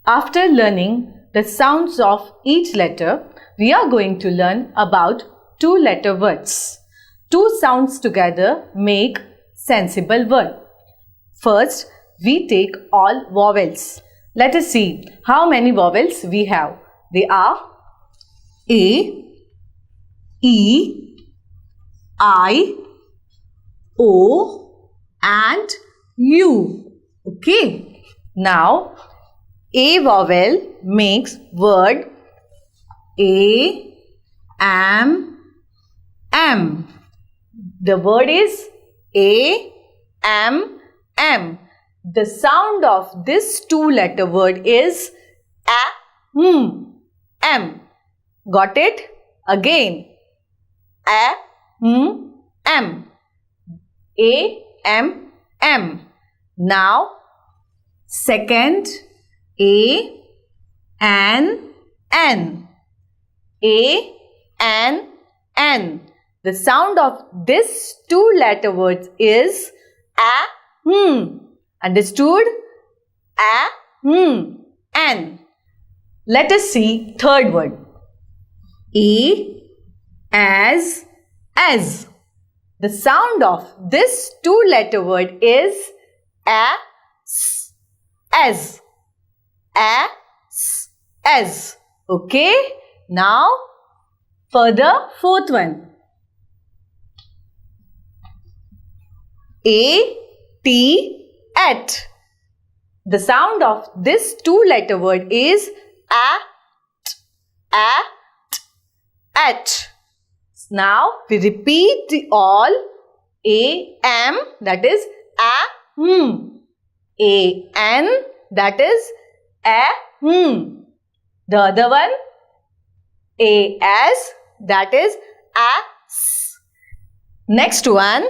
After learning the sounds of each letter, we are going to learn about two-letter words. Two sounds together make sensible word. First, we take all vowels. Let us see how many vowels we have. They are A, E, I, O and U. Okay. Now, A vowel makes word A, am, am. The word is A, am, am. The sound of this two-letter word is a, m. Got it? Again. A, m. A, m, m. Now, second, A, N, N. A, N, N. The sound of this two-letter word is a, Understood? A, N. Let us see third word. E, as. The sound of this two-letter word is a, as. A, as. Okay? Now, further, fourth one. A, T, at. The sound of this two-letter word is at. Now, we repeat the all A, M, that is a, A, N, that is a, The other one, A, as, that is a, Next one,